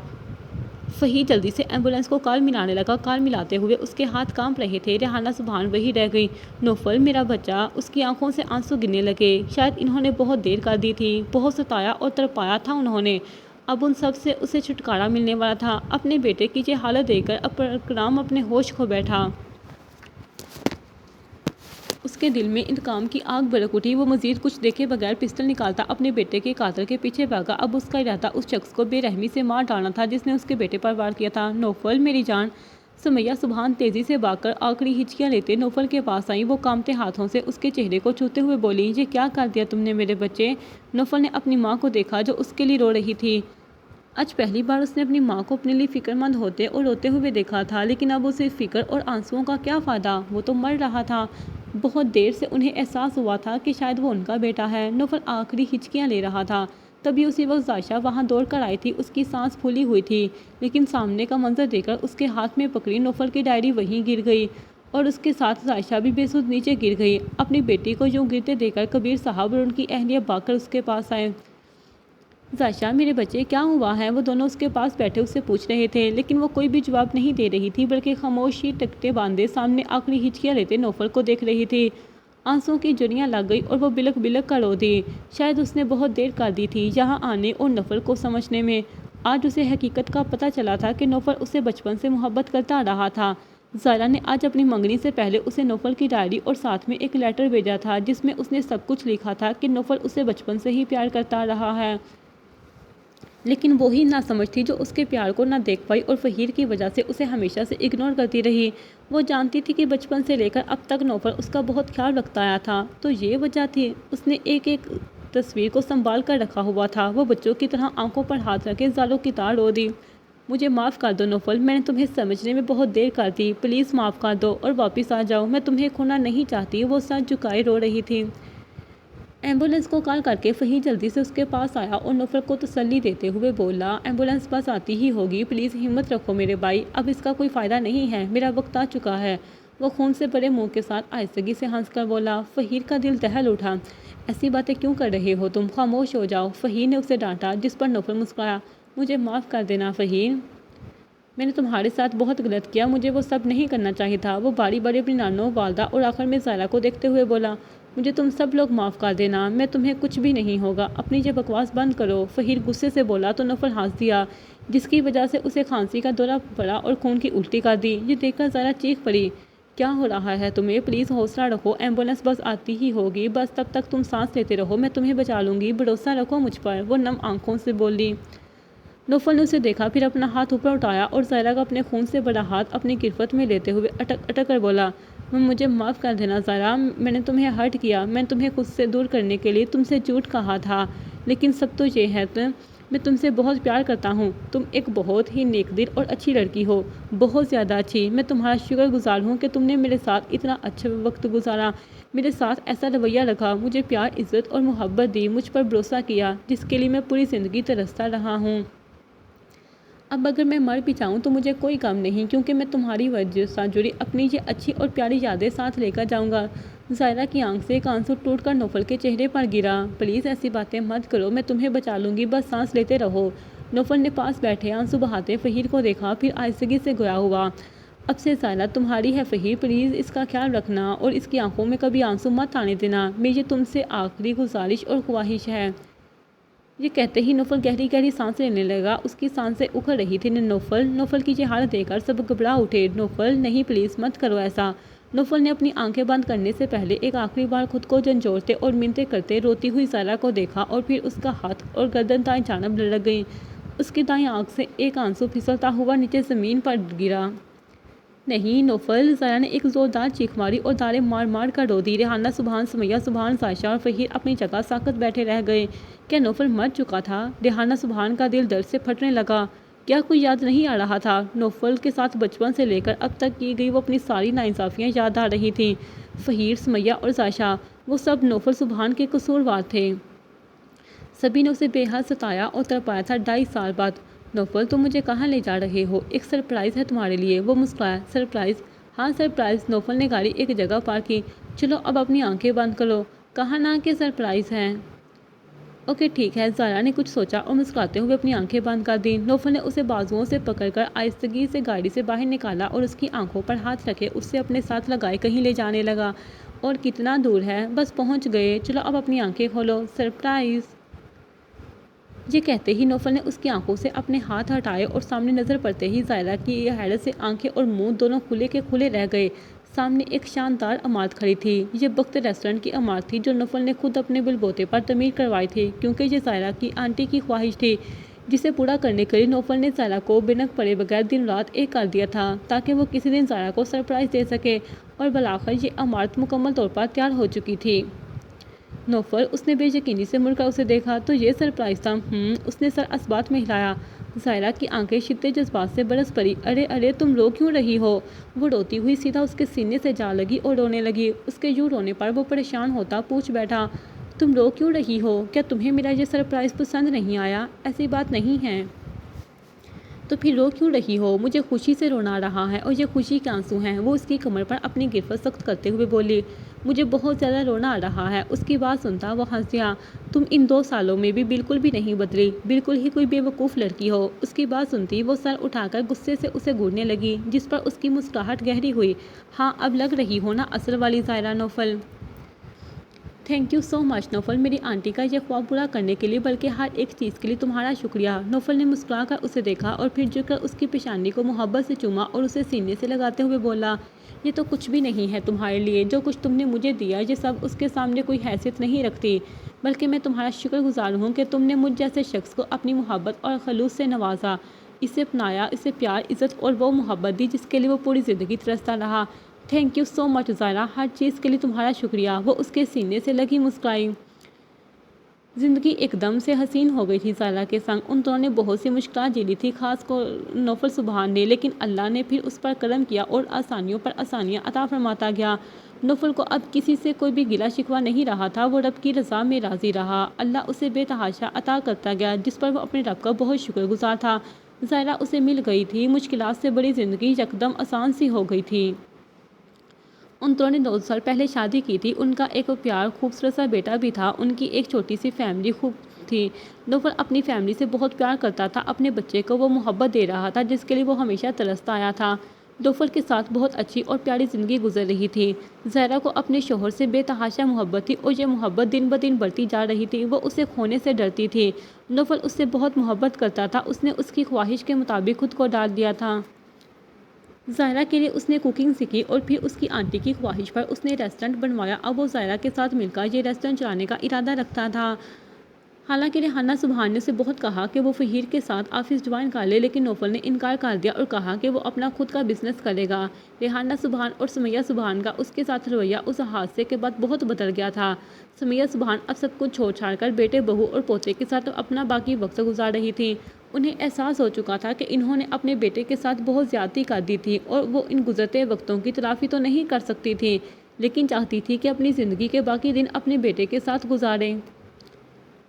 فہیم جلدی سے ایمبولینس کو کال ملانے لگا۔ کال ملاتے ہوئے اس کے ہاتھ کانپ رہے تھے۔ ریحانہ سبحان وہی رہ گئی۔ نوفل، میرا بچہ، اس کی آنکھوں سے آنسو گرنے لگے۔ شاید انہوں نے بہت دیر کر دی تھی، بہت ستایا اور تڑپایا تھا انہوں نے۔ اب ان سب سے اسے چھٹکارا ملنے والا تھا۔ اپنے بیٹے کی یہ حالت دیکھ کر اکرام اپنے ہوش کھو بیٹھا۔ اس کے دل میں انتقام کی آگ بھڑک اٹھی۔ وہ مزید کچھ دیکھے بغیر پسٹل نکالتا اپنے بیٹے کے قاتل کے پیچھے بھاگا۔ اب اس کا ارادہ اس شخص کو بے رحمی سے مار ڈالنا تھا جس نے اس کے بیٹے پر وار کیا تھا۔ نوفل، میری جان۔ سمیہ سبحان تیزی سے بھاگ کر آخری ہچکیاں لیتے نوفل کے پاس آئیں۔ وہ کانپتے ہاتھوں سے اس کے چہرے کو چھوتے ہوئے بولی، یہ کیا کر دیا تم نے میرے بچے؟ نوفل نے اپنی ماں کو دیکھا جو اس کے لیے رو رہی تھی۔ آج پہلی بار اس نے اپنی ماں کو اپنے لیے فکر مند ہوتے اور روتے ہوئے دیکھا تھا، لیکن اب اسے فکر اور آنسوؤں کا کیا فائدہ، وہ تو مر رہا تھا۔ بہت دیر سے انہیں احساس ہوا تھا کہ شاید وہ ان کا بیٹا ہے۔ نوفل آخری ہچکیاں لے رہا تھا۔ تبھی اسی وقت عائشہ وہاں دوڑ کر آئی تھی۔ اس کی سانس پھولی ہوئی تھی، لیکن سامنے کا منظر دیکھ کر اس کے ہاتھ میں پکڑی نوفل کی ڈائری وہیں گر گئی اور اس کے ساتھ عائشہ بھی بے سود نیچے گر گئی۔ اپنی بیٹی کو یوں گرتے دیکھ کر کبیر صاحب اور ان کی اہلیہ بھاگ کر اس کے پاس آئے۔ عائشہ، میرے بچے، کیا ہوا ہے؟ وہ دونوں اس کے پاس بیٹھے اس سے پوچھ رہے تھے، لیکن وہ کوئی بھی جواب نہیں دے رہی تھی، بلکہ خاموشی ٹکٹے باندھے سامنے آخری ہچکیاں لیتے نوفل کو دیکھ رہی تھی۔ آنسوؤں کی جھڑیاں لگ گئی اور وہ بلک بلک کر رو دی۔ شاید اس نے بہت دیر کر دی تھی یہاں آنے اور نوفل کو سمجھنے میں۔ آج اسے حقیقت کا پتہ چلا تھا کہ نوفل اسے بچپن سے محبت کرتا رہا تھا۔ زائرہ نے آج اپنی منگنی سے پہلے اسے نوفل کی ڈائری اور ساتھ میں ایک لیٹر بھیجا تھا جس میں اس نے سب کچھ لکھا تھا کہ نوفل اسے بچپن سے ہی پیار کرتا رہا ہے، لیکن وہی نہ سمجھ تھی جو اس کے پیار کو نہ دیکھ پائی اور فہیر کی وجہ سے اسے ہمیشہ سے اگنور کرتی رہی۔ وہ جانتی تھی کہ بچپن سے لے کر اب تک نوفل اس کا بہت خیال رکھتا آیا تھا، تو یہ وجہ تھی۔ اس نے ایک ایک تصویر کو سنبھال کر رکھا ہوا تھا۔ وہ بچوں کی طرح آنکھوں پر ہاتھ رکھے زالوں کی طرح رو دی۔ مجھے معاف کر دو نوفل، میں نے تمہیں سمجھنے میں بہت دیر کر دی، پلیز معاف کر دو اور واپس آ جاؤ، میں تمہیں کھونا نہیں چاہتی۔ وہ سر جھکائے رو رہی تھی۔ ایمبولینس کو کال کر کے فہیم جلدی سے اس کے پاس آیا اور نوفل کو تسلی دیتے ہوئے بولا، ایمبولینس بس آتی ہی ہوگی، پلیز ہمت رکھو میرے بھائی، اب اس کا کوئی فائدہ نہیں ہے، میرا وقت آ چکا ہے۔ وہ خون سے بھرے منہ کے ساتھ آہستگی سے ہنس کر بولا۔ فہیم کا دل دہل اٹھا۔ ایسی باتیں کیوں کر رہے ہو تم؟ خاموش ہو جاؤ، فہیم نے اسے ڈانٹا، جس پر نوفل مسکرایا۔ مجھے معاف کر دینا فہیم، میں نے تمہارے ساتھ بہت غلط کیا، مجھے وہ سب نہیں کرنا چاہیے تھا۔ وہ باری باری اپنی نانو، والدہ اور آخر میں زائرہ کو دیکھتے ہوئے بولا، مجھے تم سب لوگ معاف کر دینا، میں تمہیں کچھ بھی نہیں ہوگا، اپنی یہ بکواس بند کرو۔ فہیم غصے سے بولا تو نوفل ہنس دیا، جس کی وجہ سے اسے کھانسی کا دورہ پڑا اور خون کی الٹی کر دی۔ یہ دیکھ کر زائرہ چیخ پڑی، کیا ہو رہا ہے تمہیں؟ پلیز حوصلہ رکھو، ایمبولینس بس آتی ہی ہوگی، بس تب تک تم سانس لیتے رہو، میں تمہیں بچا لوں گی، بھروسہ رکھو مجھ پر، وہ نم آنکھوں سے بولی۔ نوفل نے اسے دیکھا، پھر اپنا ہاتھ اوپر اٹھایا اور زائرہ کا اپنے خون سے بھرا ہاتھ اپنی گرفت میں لیتے ہوئے اٹک اٹک کر بولا، مجھے معاف کر دینا زائرہ، میں نے تمہیں ہرٹ کیا، میں نے تمہیں خود سے دور کرنے کے لیے تم سے جھوٹ کہا تھا، لیکن سب تو یہ ہے میں تم سے بہت پیار کرتا ہوں، تم ایک بہت ہی نیک دل اور اچھی لڑکی ہو، بہت زیادہ اچھی، میں تمہارا شکر گزار ہوں کہ تم نے میرے ساتھ اتنا اچھا وقت گزارا، میرے ساتھ ایسا رویہ رکھا، مجھے پیار، عزت اور محبت دی، مجھ پر بھروسہ کیا، جس کے لیے میں پوری زندگی ترستا رہا ہوں۔ اب اگر میں مر بھی جاؤں تو مجھے کوئی غم نہیں، کیونکہ میں تمہاری وجہ سے جڑی اپنی یہ اچھی اور پیاری یادیں ساتھ لے کر جاؤں گا۔ زائرہ کی آنکھ سے ایک آنسو ٹوٹ کر نوفل کے چہرے پر گرا۔ پلیز ایسی باتیں مت کرو، میں تمہیں بچا لوں گی، بس سانس لیتے رہو۔ نوفل نے پاس بیٹھے آنسو بہاتے فہیر کو دیکھا، پھر آہستگی سے گویا ہوا، اب سے زائرہ تمہاری ہے فہیر، پلیز اس کا خیال رکھنا اور اس کی آنکھوں میں کبھی آنسو مت آنے دینا، میری تم سے آخری گزارش اور خواہش ہے۔ یہ کہتے ہی نوفل گہری گہری سانس لینے لگا، اس کی سانسیں اکھڑ رہی تھی۔ نوفل کی یہ حالت دیکھ کر سب گھبرا اٹھے۔ نوفل نہیں، پلیز مت کرو ایسا۔ نوفل نے اپنی آنکھیں بند کرنے سے پہلے ایک آخری بار خود کو جھنجھوڑتے اور منتیں کرتے روتی ہوئی زائرہ کو دیکھا اور پھر اس کا ہاتھ اور گردن دائیں جانب لڑک گئی، اس کی دائیں آنکھ سے ایک آنسو پھسلتا ہوا نیچے زمین پر گرا۔ نہیں نوفل، زائرہ نے ایک زوردار چیخ ماری اور دارے مار مار کر رو دی۔ ریحانہ سبحان، سمیہ سبحان، عائشہ اور فہیر اپنی جگہ ساکت بیٹھے رہ گئے۔ کیا نوفل مر چکا تھا؟ ریحانہ سبحان کا دل درد سے پھٹنے لگا۔ کیا کوئی یاد نہیں آ رہا تھا؟ نوفل کے ساتھ بچپن سے لے کر اب تک کی گئی وہ اپنی ساری ناانصافیاں یاد آ رہی تھیں۔ فہیر، سمیہ اور عائشہ، وہ سب نوفل سبحان کے قصوروار تھے۔ سبھی نے اسے بے حد ستایا اور تڑپایا تھا۔ 2.5 سال بعد۔ نوفل، تم مجھے کہاں لے جا رہے ہو؟ ایک سرپرائز ہے تمہارے لیے۔ وہ مسکرایا۔ سرپرائز؟ ہاں سرپرائز۔ نوفل نے گاڑی ایک جگہ پارک کی۔ چلو اب اپنی آنکھیں بند کرو۔ کہا نا کہ سرپرائز ہے۔ اوکے ٹھیک ہے۔ زائرہ نے کچھ سوچا اور مسکراتے ہوئے اپنی آنکھیں بند کر دیں۔ نوفل نے اسے بازوؤں سے پکڑ کر آہستگی سے گاڑی سے باہر نکالا اور اس کی آنکھوں پر ہاتھ رکھے اسے اپنے ساتھ لگائے کہیں لے جانے لگا۔ اور کتنا دور ہے؟ بس پہنچ گئے۔ چلو اب اپنی آنکھیں کھولو۔ سرپرائز! یہ کہتے ہی نوفل نے اس کی آنکھوں سے اپنے ہاتھ ہٹائے اور سامنے نظر پڑتے ہی زائرہ کی حیرت سے آنکھیں اور منہ دونوں کھلے کے کھلے رہ گئے۔ سامنے ایک شاندار عمارت کھڑی تھی۔ یہ بخت ریسٹورنٹ کی عمارت تھی جو نوفل نے خود اپنے بل بوتے پر تعمیر کروائی تھی، کیونکہ یہ زائرہ کی آنٹی کی خواہش تھی، جسے پورا کرنے کے لیے نوفل نے زائرہ کو بینک پڑے بغیر دن رات ایک کر دیا تھا تاکہ وہ کسی دن زائرہ کو سرپرائز دے سکے۔ اور بالآخر یہ عمارت مکمل طور پر تیار ہو چکی تھی۔ نوفل، اس نے بے یقینی سے مڑ کر اسے دیکھا۔ تو یہ سرپرائز تھا؟ اس نے سر اثبات میں ہلایا۔ زائرہ کی آنکھیں شدید جذبات سے برس پڑی۔ ارے ارے، تم رو کیوں رہی ہو؟ وہ روتی ہوئی سیدھا اس کے سینے سے جا لگی اور رونے لگی۔ اس کے یوں رونے پر وہ پریشان ہوتا پوچھ بیٹھا، تم رو کیوں رہی ہو؟ کیا تمہیں میرا یہ سرپرائز پسند نہیں آیا؟ ایسی بات نہیں ہے۔ تو پھر رو کیوں رہی ہو؟ مجھے خوشی سے رونا آ رہا ہے اور یہ خوشی کے آنسو ہیں۔ وہ اس کی کمر پر اپنی گرفت سخت کرتے ہوئے بولی۔ مجھے بہت زیادہ رونا آ رہا ہے۔ اس کی بات سنتا وہ ہنس دیا۔ تم ان 2 سالوں میں بھی بالکل بھی نہیں بدلی، بالکل ہی کوئی بے وقوف لڑکی ہو۔ اس کی بات سنتی وہ سر اٹھا کر غصے سے اسے گھورنے لگی، جس پر اس کی مسکراہٹ گہری ہوئی۔ ہاں اب لگ رہی ہو نا اصل والی زائرہ نوفل۔ تھینک یو سو مچ نوفل، میری آنٹی کا یہ خواب پورا کرنے کے لیے، بلکہ ہر ایک چیز کے لیے تمہارا شکریہ۔ نوفل نے مسکرا کر اسے دیکھا اور پھر جھک کر اس کی پیشانی کو محبت سے چوما اور اسے سینے سے لگاتے ہوئے بولا، یہ تو کچھ بھی نہیں ہے تمہارے لیے، جو کچھ تم نے مجھے دیا یہ سب اس کے سامنے کوئی حیثیت نہیں رکھتی، بلکہ میں تمہارا شکر گزار ہوں کہ تم نے مجھ جیسے شخص کو اپنی محبت اور خلوص سے نوازا، اسے اپنایا، اسے پیار، عزت اور وہ محبت دی جس کے لیے وہ پوری زندگی ترستا رہا۔ تھینک یو سو مچ زائرہ، ہر چیز کے لیے تمہارا شکریہ۔ وہ اس کے سینے سے لگی مسکرائی۔ زندگی ایک دم سے حسین ہو گئی تھی زائرہ کے سنگ۔ ان دونوں نے بہت سی مشکلات جھیلی تھی، خاص کو نوفل سبحان نے، لیکن اللہ نے پھر اس پر کرم کیا اور آسانیوں پر آسانیاں عطا فرماتا گیا۔ نوفل کو اب کسی سے کوئی بھی گلہ شکوہ نہیں رہا تھا، وہ رب کی رضا میں راضی رہا۔ اللہ اسے بے تحاشا عطا کرتا گیا، جس پر وہ اپنے رب کا بہت شکر گزار تھا۔ زائرہ اسے مل گئی تھی، مشکلات سے بڑی زندگی یکدم آسان سی ہو گئی تھی۔ ان دونوں نے 2 سال پہلے شادی کی تھی۔ ان کا ایک پیار خوبصورت سا بیٹا بھی تھا۔ ان کی ایک چھوٹی سی فیملی خوب تھی۔ نوفل اپنی فیملی سے بہت پیار کرتا تھا، اپنے بچے کو وہ محبت دے رہا تھا جس کے لیے وہ ہمیشہ ترستا آیا تھا۔ نوفل کے ساتھ بہت اچھی اور پیاری زندگی گزر رہی تھی۔ زائرہ کو اپنے شوہر سے بے تحاشا محبت تھی اور یہ محبت دن بدن بڑھتی جا رہی تھی۔ وہ اسے کھونے سے ڈرتی تھی۔ نوفل اس سے بہت محبت کرتا تھا۔ اس نے اس کی خواہش کے مطابق خود کو ڈال دیا تھا۔ زائرہ کے لیے اس نے کوکنگ سیکھی اور پھر اس کی آنٹی کی خواہش پر اس نے ریسٹورنٹ بنوایا۔ اب وہ زائرہ کے ساتھ مل کر یہ ریسٹورنٹ چلانے کا ارادہ رکھتا تھا۔ حالانکہ ریحانہ سبحان نے اسے بہت کہا کہ وہ فہیر کے ساتھ آفس جوائن کر لے، لیکن نوفل نے انکار کر دیا اور کہا کہ وہ اپنا خود کا بزنس کرے گا۔ ریحانہ سبحان اور سمیہ سبحان کا اس کے ساتھ رویہ اس حادثے کے بعد بہت بدل گیا تھا۔ سمیہ سبحان اب سب کچھ چھوڑ چھاڑ کر بیٹے، بہو اور پوتے کے ساتھ اپنا باقی وقت گزار رہی تھی۔ انہیں احساس ہو چکا تھا کہ انہوں نے اپنے بیٹے کے ساتھ بہت زیادتی کر دی تھی اور وہ ان گزرتے وقتوں کی تلافی تو نہیں کر سکتی تھی، لیکن چاہتی تھی کہ اپنی زندگی کے باقی دن اپنے بیٹے کے ساتھ گزاریں۔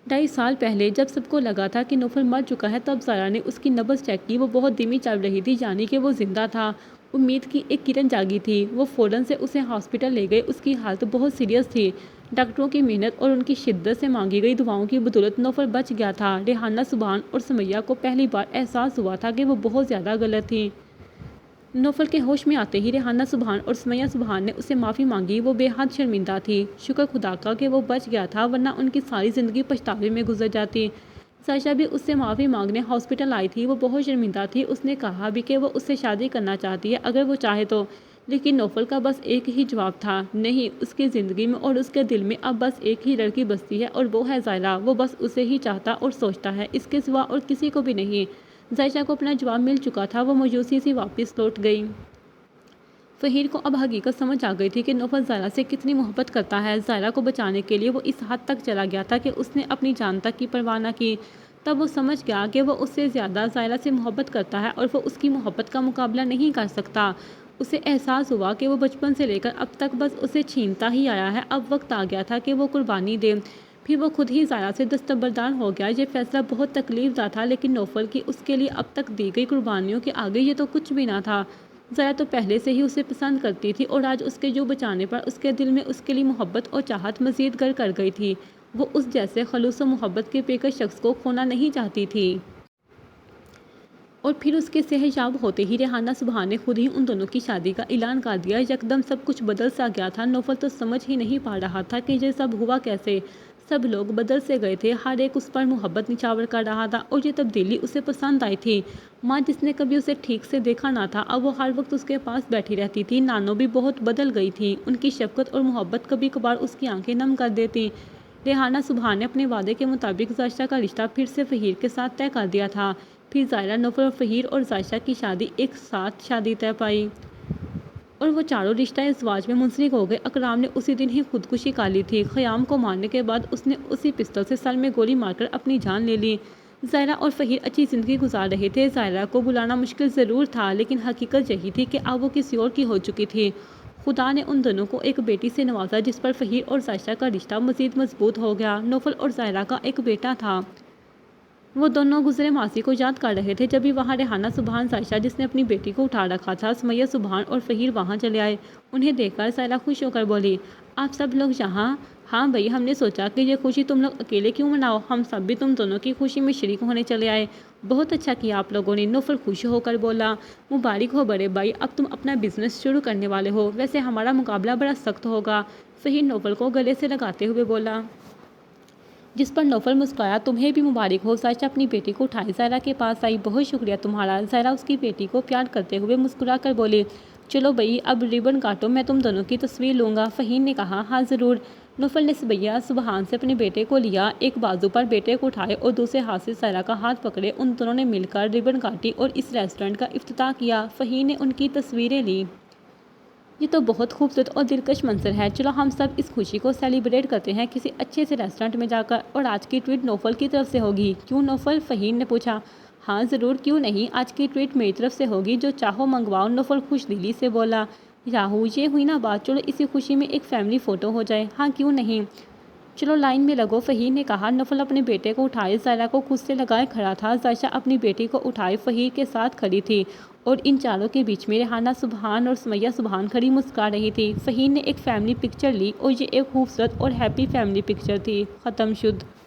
2.5 سال پہلے جب سب کو لگا تھا کہ نوفل مر چکا ہے، تب زائرہ نے اس کی نبض چیک کی۔ وہ بہت دھیمی چل رہی تھی، یعنی کہ وہ زندہ تھا۔ امید کی ایک کرن جاگی تھی۔ وہ فوراً سے اسے ہاسپٹل لے گئے۔ اس کی حالت بہت سیریس تھی۔ ڈاکٹروں کی محنت اور ان کی شدت سے مانگی گئی دعاؤں کی بدولت نوفل بچ گیا تھا۔ ریحانہ سبحان اور سمیہ کو پہلی بار احساس ہوا تھا کہ وہ بہت زیادہ غلط تھیں۔ نوفل کے ہوش میں آتے ہی ریحانہ سبحان اور سمیہ سبحان نے اسے معافی مانگی۔ وہ بے حد شرمندہ تھی۔ شکر خدا کا کہ وہ بچ گیا تھا، ورنہ ان کی ساری زندگی پچھتاوے میں گزر جاتی۔ سائشہ بھی اس سے معافی مانگنے ہاسپٹل آئی تھی۔ وہ بہت شرمندہ تھی۔ اس نے کہا بھی کہ وہ اس سے شادی کرنا چاہتی ہے اگر وہ چاہے تو، لیکن نوفل کا بس ایک ہی جواب تھا، نہیں۔ اس کی زندگی میں اور اس کے دل میں اب بس ایک ہی لڑکی بستی ہے اور وہ ہے زائرہ۔ وہ بس اسے ہی چاہتا اور سوچتا ہے، اس کے سوا اور کسی کو بھی نہیں۔ زائشہ کو اپنا جواب مل چکا تھا۔ وہ مایوسی سی واپس لوٹ گئی۔ فہیر کو اب حقیقت سمجھ آ گئی تھی کہ نوفل زائرہ سے کتنی محبت کرتا ہے۔ زائرہ کو بچانے کے لیے وہ اس حد تک چلا گیا تھا کہ اس نے اپنی جان تک کی پرواہ نہ کی۔ تب وہ سمجھ گیا کہ وہ اس سے زیادہ زائرہ سے محبت کرتا ہے اور وہ اس کی محبت کا مقابلہ نہیں کر سکتا۔ اسے احساس ہوا کہ وہ بچپن سے لے کر اب تک بس اسے چھینتا ہی آیا ہے۔ اب وقت آ گیا تھا کہ وہ قربانی دے۔ پھر وہ خود ہی زائرہ سے دستبردار ہو گیا۔ یہ فیصلہ بہت تکلیف دہ تھا، لیکن نوفل کی اس کے لیے اب تک دی گئی قربانیوں کے آگے یہ تو کچھ بھی نہ تھا۔ زائرہ تو پہلے سے ہی اسے پسند کرتی تھی اور آج اس کے جو بچانے پر اس کے دل میں اس کے لیے محبت اور چاہت مزید گر کر گئی تھی۔ وہ اس جیسے خلوص و محبت کے پیکر شخص کو کھونا نہیں چاہتی تھی۔ اور پھر اس کے صحت ہوتے ہی ریحانہ سبحان نے خود ہی ان دونوں کی شادی کا اعلان کر دیا۔ یکدم سب کچھ بدل سا گیا تھا۔ نوفل تو سمجھ ہی نہیں پا رہا تھا کہ یہ سب ہوا کیسے۔ سب لوگ بدل سے گئے تھے، ہر ایک اس پر محبت نچھاور کر رہا تھا اور یہ تبدیلی اسے پسند آئی تھی۔ ماں جس نے کبھی اسے ٹھیک سے دیکھا نہ تھا، اب وہ ہر وقت اس کے پاس بیٹھی رہتی تھی۔ نانو بھی بہت بدل گئی تھی۔ ان کی شفقت اور محبت کبھی کبھار اس کی آنکھیں نم کر دیتی۔ ریحانہ سبحان نے اپنے وعدے کے مطابق زائشہ کا رشتہ پھر سے فہیر کے ساتھ طے کر دیا تھا۔ پھر زائرہ، نوفل اور فہیر اور زائشہ کی شادی ایک ساتھ شادی طے پائی اور وہ چاروں رشتہ ازدواج میں منسلک ہو گئے۔ اکرام نے اسی دن ہی خودکشی کر لی تھی۔ خیام کو مارنے کے بعد اس نے اسی پستول سے سر میں گولی مار کر اپنی جان لے لی۔ زائرہ اور فہیر اچھی زندگی گزار رہے تھے۔ زائرہ کو بلانا مشکل ضرور تھا، لیکن حقیقت یہی تھی کہ اب وہ کسی اور کی ہو چکی تھی۔ خدا نے ان دونوں کو ایک بیٹی سے نوازا جس پر فہیر اور زائشہ کا رشتہ مزید مضبوط ہو گیا۔ نوفل اور زائرہ کا ایک بیٹا تھا۔ وہ دونوں گزرے ماضی کو یاد کر رہے تھے۔ جبھی وہاں ریحانہ سبحان، زائشہ جس نے اپنی بیٹی کو اٹھا رکھا تھا، سمیہ سبحان اور فہیر وہاں چلے آئے۔ انہیں دیکھ کر زائرہ خوش ہو کر بولی، آپ سب لوگ یہاں؟ ہاں بھائی، ہم نے سوچا کہ یہ خوشی تم لوگ اکیلے کیوں مناؤ، ہم سب بھی تم دونوں کی خوشی میں شریک ہونے چلے آئے۔ بہت اچھا کیا آپ لوگوں نے، نوفل خوش ہو کر بولا۔ مبارک ہو بڑے بھائی، اب تم اپنا بزنس شروع کرنے والے ہو۔ ویسے ہمارا مقابلہ بڑا سخت ہوگا، فہیر نوفل کو گلے سے لگاتے ہوئے بولا۔ جس پر نوفل مسکرایا۔ تمہیں بھی مبارک ہو۔ زائشہ اپنی بیٹی کو اٹھائے زائرہ کے پاس آئی۔ بہت شکریہ تمہارا۔ زائرہ اس کی بیٹی کو پیار کرتے ہوئے مسکرا کر بولی، چلو بھائی اب ربن کاٹو، میں تم دونوں کی تصویر لوں گا۔ فہیر نے کہا، ہاں ضرور۔ نوفل نے سمیہ سبحان سے اپنے بیٹے کو لیا، ایک بازو پر بیٹے کو اٹھائے اور دوسرے ہاتھ سے زائرہ کا ہاتھ پکڑے۔ ان دونوں نے مل کر ربن کاٹی اور اس ریسٹورنٹ کا افتتاح کیا۔ فہیر نے ان کی تصویریں لیں۔ یہ تو بہت خوبصورت اور دلکش منظر ہے، چلو ہم سب اس خوشی کو سیلیبریٹ کرتے ہیں کسی اچھے سے ریسٹورنٹ میں جا کر، اور آج کی ٹریٹ نوفل کی طرف سے ہوگی، کیوں نوفل؟ فہیر نے پوچھا۔ ہاں ضرور، کیوں نہیں، آج کی ٹریٹ میری طرف سے ہوگی، جو چاہو منگواؤ، نوفل خوش دلی سے بولا۔ راہو، یہ ہوئی نا بات، چلو اسی خوشی میں ایک فیملی فوٹو ہو جائے۔ ہاں کیوں نہیں، چلو لائن میں لگو، فہیر نے کہا۔ نوفل اپنے بیٹے کو اٹھائے زائرہ کو خود سے لگائے کھڑا تھا۔ زائشہ اپنی بیٹی کو اٹھائے فہیر کے ساتھ کھڑی تھی اور ان چاروں کے بیچ میں ریحانہ سبحان اور سمیہ سبحان کھڑی مسکرا رہی تھی۔ فہیر نے ایک فیملی پکچر لی اور یہ ایک خوبصورت اور ہیپی فیملی پکچر تھی۔ ختم شد۔